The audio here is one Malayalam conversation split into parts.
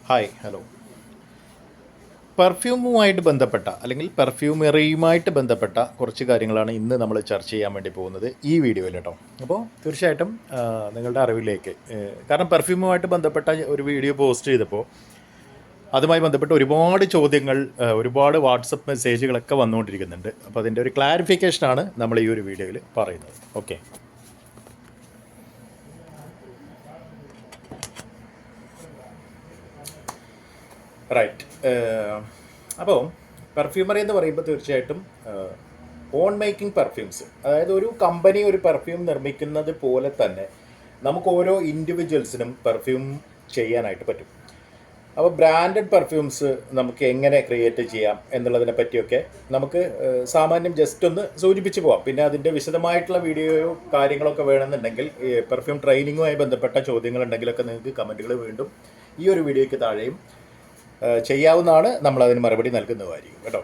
Hi hello. പെർഫ്യൂമുമായിട്ട് ബന്ധപ്പെട്ട അല്ലെങ്കിൽ പെർഫ്യൂമറിയുമായിട്ട് ബന്ധപ്പെട്ട കുറച്ച് കാര്യങ്ങളാണ് ഇന്ന് നമ്മൾ ചർച്ച ചെയ്യാൻ വേണ്ടി പോകുന്നത് ഈ വീഡിയോയിൽ കേട്ടോ. അപ്പോൾ തീർച്ചയായിട്ടും നിങ്ങളുടെ അറിവിലേക്ക് കാരണം പെർഫ്യൂമുമായിട്ട് ബന്ധപ്പെട്ട ഒരു വീഡിയോ പോസ്റ്റ് ചെയ്തപ്പോൾ അതുമായി ബന്ധപ്പെട്ട് ഒരുപാട് ചോദ്യങ്ങൾ ഒരുപാട് വാട്സപ്പ് മെസ്സേജുകളൊക്കെ വന്നുകൊണ്ടിരിക്കുന്നുണ്ട്. അപ്പോൾ അതിൻ്റെ ഒരു ക്ലാരിഫിക്കേഷനാണ് നമ്മൾ ഈ ഒരു വീഡിയോയിൽ പറയുന്നത്. Okay, right. അപ്പോൾ പെർഫ്യൂമറി എന്ന് പറയുമ്പോൾ തീർച്ചയായിട്ടും ഓൺ മേക്കിംഗ് പെർഫ്യൂംസ്, അതായത് ഒരു കമ്പനി ഒരു പെർഫ്യൂം നിർമ്മിക്കുന്നത് പോലെ തന്നെ നമുക്ക് ഓരോ ഇൻഡിവിജ്വൽസിനും പെർഫ്യൂം ചെയ്യാനായിട്ട് പറ്റും. അപ്പോൾ ബ്രാൻഡഡ് പെർഫ്യൂംസ് നമുക്ക് എങ്ങനെ ക്രിയേറ്റ് ചെയ്യാം എന്നുള്ളതിനെ പറ്റിയൊക്കെ നമുക്ക് സാമാന്യം ജസ്റ്റ് ഒന്ന് സൂചിപ്പിച്ച് പോവാം. പിന്നെ അതിൻ്റെ വിശദമായിട്ടുള്ള വീഡിയോയോ കാര്യങ്ങളൊക്കെ വേണമെന്നുണ്ടെങ്കിൽ പെർഫ്യൂം ട്രെയിനിങ്ങുമായി ബന്ധപ്പെട്ട ചോദ്യങ്ങളുണ്ടെങ്കിലൊക്കെ നിങ്ങൾക്ക് കമൻറ്റുകൾ വീണ്ടും ഈ ഒരു വീഡിയോയ്ക്ക് താഴെയും ചെയ്യാവുന്നതാണ്. നമ്മളതിന് മറുപടി നൽകുന്നതായിരിക്കും കേട്ടോ.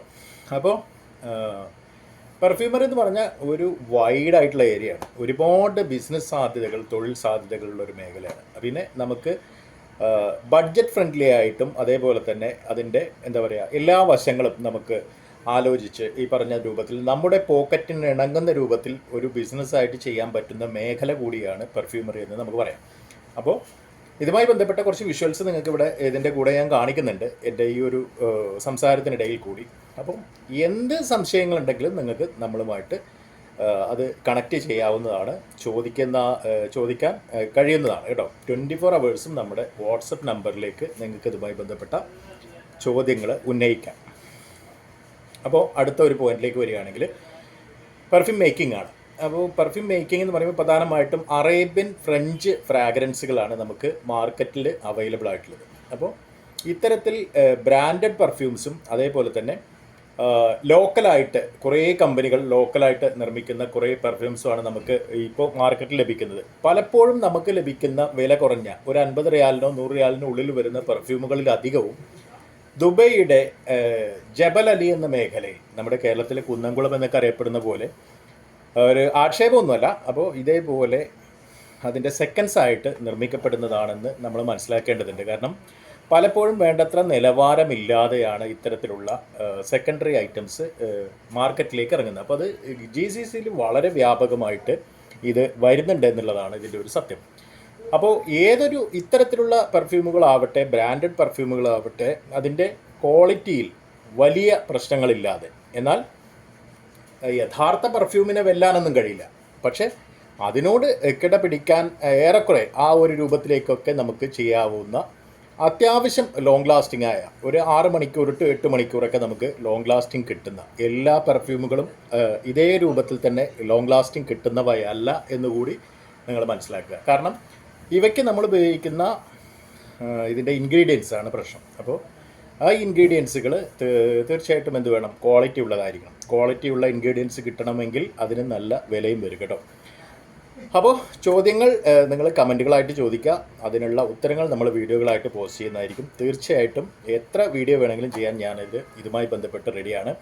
അപ്പോൾ പെർഫ്യൂമറി എന്ന് പറഞ്ഞാൽ ഒരു വൈഡായിട്ടുള്ള ഏരിയയാണ്. ഒരുപാട് ബിസിനസ് സാധ്യതകൾ, തൊഴിൽ സാധ്യതകളുള്ള ഒരു മേഖലയാണ്. പിന്നെ നമുക്ക് ബഡ്ജറ്റ് ഫ്രണ്ട്ലി ആയിട്ടും അതേപോലെ തന്നെ അതിൻ്റെ എന്താ പറയുക എല്ലാ വശങ്ങളും നമുക്ക് ആലോചിച്ച് ഈ പറഞ്ഞ രൂപത്തിൽ നമ്മുടെ പോക്കറ്റിന് ഇണങ്ങുന്ന രൂപത്തിൽ ഒരു ബിസിനസ്സായിട്ട് ചെയ്യാൻ പറ്റുന്ന മേഖല കൂടിയാണ് പെർഫ്യൂമറി എന്ന് നമുക്ക് പറയാം. അപ്പോൾ ഇതുമായി ബന്ധപ്പെട്ട കുറച്ച് വിഷ്വൽസ് നിങ്ങൾക്ക് ഇവിടെ ഇതിൻ്റെ കൂടെ ഞാൻ കാണിക്കുന്നുണ്ട് എൻ്റെ ഈ ഒരു സംസാരത്തിനിടയിൽ കൂടി. അപ്പം എന്ത് സംശയങ്ങളുണ്ടെങ്കിലും നിങ്ങൾക്ക് നമ്മളുമായിട്ട് അത് കണക്റ്റ് ചെയ്യാവുന്നതാണ്, ചോദിക്കാൻ കഴിയുന്നതാണ് കേട്ടോ. 24 hours നമ്മുടെ വാട്സപ്പ് നമ്പറിലേക്ക് നിങ്ങൾക്ക് ഇതുമായി ബന്ധപ്പെട്ട ചോദ്യങ്ങൾ ഉന്നയിക്കാം. അപ്പോൾ അടുത്ത ഒരു പോയിന്റിലേക്ക് വരികയാണെങ്കിൽ പെർഫ്യൂം മേക്കിംഗ് ആണ്. അപ്പോൾ പെർഫ്യൂം മേക്കിംഗ് എന്ന് പറയുമ്പോൾ പ്രധാനമായിട്ടും അറേബ്യൻ ഫ്രഞ്ച് ഫ്രാഗ്രൻസുകളാണ് നമുക്ക് മാർക്കറ്റിൽ അവൈലബിൾ ആയിട്ടുള്ളത്. അപ്പോൾ ഇത്തരത്തിൽ ബ്രാൻഡഡ് പെർഫ്യൂംസും അതേപോലെ തന്നെ ലോക്കലായിട്ട് കുറേ കമ്പനികൾ ലോക്കലായിട്ട് നിർമ്മിക്കുന്ന കുറേ പെർഫ്യൂംസുമാണ് നമുക്ക് ഇപ്പോൾ മാർക്കറ്റിൽ ലഭിക്കുന്നത്. പലപ്പോഴും നമുക്ക് ലഭിക്കുന്ന വില കുറഞ്ഞ ഒരു 50 റിയാലിനോ 100 റിയാലിനോ ഉള്ളിൽ വരുന്ന പെർഫ്യൂമുകളിലധികവും ദുബൈയുടെ ജബൽ അലി എന്ന മേഖലയിൽ, നമ്മുടെ കേരളത്തിലെ കുന്നംകുളം എന്നൊക്കെ അറിയപ്പെടുന്ന പോലെ, ഒരു ആക്ഷേപമൊന്നുമല്ല, അപ്പോൾ ഇതേപോലെ അതിൻ്റെ സെക്കൻഡ്സ് ആയിട്ട് നിർമ്മിക്കപ്പെടുന്നതാണെന്ന് നമ്മൾ മനസ്സിലാക്കേണ്ടതുണ്ട്. കാരണം പലപ്പോഴും വേണ്ടത്ര നിലവാരമില്ലാതെയാണ് ഇത്തരത്തിലുള്ള സെക്കൻഡറി ഐറ്റംസ് മാർക്കറ്റിലേക്ക് ഇറങ്ങുന്നത്. അപ്പോൾ അത് GCCയിൽ വളരെ വ്യാപകമായിട്ട് ഇത് വരുന്നുണ്ട് എന്നുള്ളതാണ് ഇതിൻ്റെ ഒരു സത്യം. അപ്പോൾ ഏതൊരു ഇത്തരത്തിലുള്ള പെർഫ്യൂമുകളാവട്ടെ, ബ്രാൻഡഡ് പെർഫ്യൂമുകളാവട്ടെ, അതിൻ്റെ ക്വാളിറ്റിയിൽ വലിയ പ്രശ്നങ്ങളില്ലാതെ, എന്നാൽ യഥാർത്ഥ പെർഫ്യൂമിനെ വെല്ലാനൊന്നും കഴിയില്ല, പക്ഷേ അതിനോട് കിടപിടിക്കാൻ ഏറെക്കുറെ ആ ഒരു രൂപത്തിലേക്കൊക്കെ നമുക്ക് ചെയ്യാവുന്ന അത്യാവശ്യം ലോങ് ലാസ്റ്റിംഗ് ആയ ഒരു 6 മണിക്കൂർ to 8 മണിക്കൂറൊക്കെ നമുക്ക് ലോങ് ലാസ്റ്റിംഗ് കിട്ടുന്ന എല്ലാ പെർഫ്യൂമുകളും ഇതേ രൂപത്തിൽ തന്നെ ലോങ് ലാസ്റ്റിംഗ് കിട്ടുന്നവയല്ല എന്നുകൂടി നിങ്ങൾ മനസ്സിലാക്കുക. കാരണം ഇവയ്ക്ക് നമ്മൾ ഉപയോഗിക്കുന്ന ഇതിൻ്റെ ഇൻഗ്രീഡിയൻസ് ആണ് പ്രശ്നം. അപ്പോൾ ആ ഇൻഗ്രീഡിയൻസുകൾ തീർച്ചയായിട്ടും എന്ത് വേണം, ക്വാളിറ്റി ഉള്ളതായിരിക്കണം. ക്വാളിറ്റി ഉള്ള ഇൻഗ്രീഡിയൻസ് കിട്ടണമെങ്കിൽ അതിന് നല്ല വിലയും വരും കേട്ടോ. അപ്പോൾ ചോദ്യങ്ങൾ നിങ്ങൾ കമൻറ്റുകളായിട്ട് ചോദിക്കുക, അതിനുള്ള ഉത്തരങ്ങൾ നമ്മൾ വീഡിയോകളായിട്ട് പോസ്റ്റ് ചെയ്യുന്നതായിരിക്കും. തീർച്ചയായിട്ടും എത്ര വീഡിയോ വേണമെങ്കിലും ചെയ്യാൻ ഇതുമായി ബന്ധപ്പെട്ട് റെഡിയാണ്.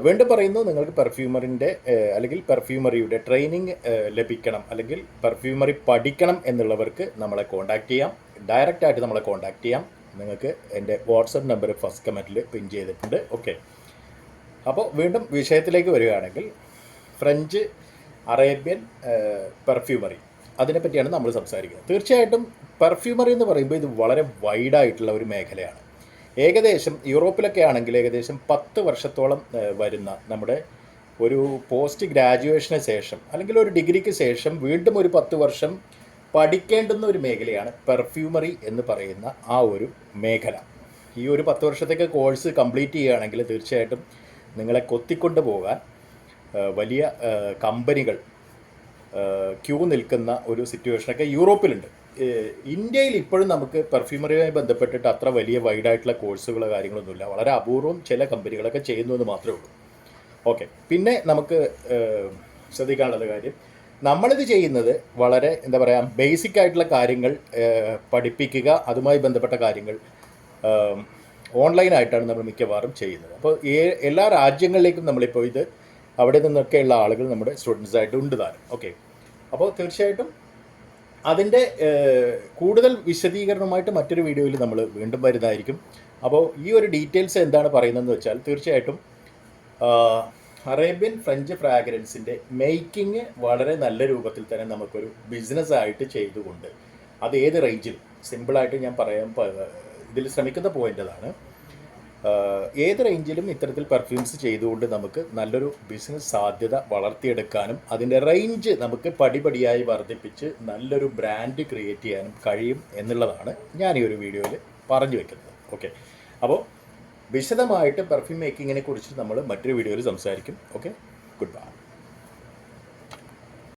വീണ്ടും പറയുന്നു, നിങ്ങൾക്ക് പെർഫ്യൂമറിൻ്റെ അല്ലെങ്കിൽ പെർഫ്യൂമറിയുടെ ട്രെയിനിങ് ലഭിക്കണം അല്ലെങ്കിൽ പെർഫ്യൂമറി പഠിക്കണം എന്നുള്ളവർക്ക് നമ്മളെ കോൺടാക്റ്റ് ചെയ്യാം. ഡയറക്റ്റായിട്ട് നമ്മളെ കോൺടാക്റ്റ് ചെയ്യാം. നിങ്ങൾക്ക് എൻ്റെ വാട്സപ്പ് നമ്പർ ഫസ്റ്റ് കമൻറ്റിൽ പിൻ ചെയ്തിട്ടുണ്ട്. ഓക്കെ, അപ്പോൾ വീണ്ടും വിഷയത്തിലേക്ക് വരികയാണെങ്കിൽ ഫ്രഞ്ച് അറേബ്യൻ പെർഫ്യൂമറി, അതിനെപ്പറ്റിയാണ് നമ്മൾ സംസാരിക്കുന്നത്. തീർച്ചയായിട്ടും പെർഫ്യൂമറി എന്ന് പറയുമ്പോൾ ഇത് വളരെ വൈഡായിട്ടുള്ള ഒരു മേഖലയാണ്. ഏകദേശം യൂറോപ്പിലൊക്കെ ആണെങ്കിൽ ഏകദേശം 10 വർഷത്തോളം വരുന്ന നമ്മുടെ ഒരു പോസ്റ്റ് ഗ്രാജുവേഷന് ശേഷം അല്ലെങ്കിൽ ഒരു ഡിഗ്രിക്ക് ശേഷം വീണ്ടും ഒരു 10 വർഷം പഠിക്കേണ്ടുന്ന ഒരു മേഖലയാണ് പെർഫ്യൂമറി എന്ന് പറയുന്ന ആ ഒരു മേഖല. ഈ ഒരു 10 വർഷത്തേക്ക് കോഴ്സ് കംപ്ലീറ്റ് ചെയ്യുകയാണെങ്കിൽ തീർച്ചയായിട്ടും നിങ്ങളെ കൊത്തിക്കൊണ്ട് പോകാൻ വലിയ കമ്പനികൾ ക്യൂ നിൽക്കുന്ന ഒരു സിറ്റുവേഷനൊക്കെ യൂറോപ്പിലുണ്ട്. ഇന്ത്യയിൽ ഇപ്പോഴും നമുക്ക് പെർഫ്യൂമറിയുമായി ബന്ധപ്പെട്ടിട്ട് അത്ര വലിയ വൈഡായിട്ടുള്ള കോഴ്സുകളോ കാര്യങ്ങളൊന്നുമില്ല. വളരെ അപൂർവം ചില കമ്പനികളൊക്കെ ചെയ്യുന്നു എന്ന് മാത്രമേ ഉള്ളൂ. ഓക്കെ, പിന്നെ നമുക്ക് ശ്രദ്ധിക്കാനുള്ളത് കാര്യം, നമ്മളിത് ചെയ്യുന്നത് വളരെ എന്താ പറയുക ബേസിക് ആയിട്ടുള്ള കാര്യങ്ങൾ പഠിപ്പിക്കുക, അതുമായി ബന്ധപ്പെട്ട കാര്യങ്ങൾ ഓൺലൈനായിട്ടാണ് നമ്മൾ മിക്കവാറും ചെയ്യുന്നത്. അപ്പോൾ എല്ലാ രാജ്യങ്ങളിലേക്കും നമ്മളിപ്പോൾ ഇത് അവിടെ നിന്നൊക്കെയുള്ള ആളുകൾ നമ്മുടെ സ്റ്റുഡൻസായിട്ട് ഉണ്ട് താനും. ഓക്കെ, അപ്പോൾ തീർച്ചയായിട്ടും അതിൻ്റെ കൂടുതൽ വിശദീകരണമായിട്ട് മറ്റൊരു വീഡിയോയിൽ നമ്മൾ വീണ്ടും വരുന്നതായിരിക്കും. അപ്പോൾ ഈ ഒരു ഡീറ്റെയിൽസ് എന്താണ് പറയുന്നതെന്ന് വെച്ചാൽ തീർച്ചയായിട്ടും അറേബ്യൻ ഫ്രഞ്ച് ഫ്രാഗ്രൻസിൻ്റെ മേക്കിംഗ് വളരെ നല്ല രൂപത്തിൽ തന്നെ നമുക്കൊരു ബിസിനസ്സായിട്ട് ചെയ്തുകൊണ്ട് അത് ഏത് റേഞ്ചിലും സിമ്പിളായിട്ട് ഞാൻ പറയാൻ ഇതിൽ ശ്രമിക്കുന്ന പോയിൻ്റ് അതാണ്. ഏത് റേഞ്ചിലും ഇത്തരത്തിൽ പെർഫ്യൂംസ് ചെയ്തുകൊണ്ട് നമുക്ക് നല്ലൊരു ബിസിനസ് സാധ്യത വളർത്തിയെടുക്കാനും അതിൻ്റെ റേഞ്ച് നമുക്ക് പടിപടിയായി വർദ്ധിപ്പിച്ച് നല്ലൊരു ബ്രാൻഡ് ക്രിയേറ്റ് ചെയ്യാനും കഴിയും എന്നുള്ളതാണ് ഞാൻ ഈ ഒരു വീഡിയോയിൽ പറഞ്ഞു വെക്കുന്നത്. ഓക്കെ, അപ്പോൾ വിശദമായിട്ട് പെർഫ്യൂം മേക്കിങ്ങിനെ കുറിച്ച് നമ്മൾ മറ്റൊരു വീഡിയോയിൽ സംസാരിക്കും. Okay, good bye.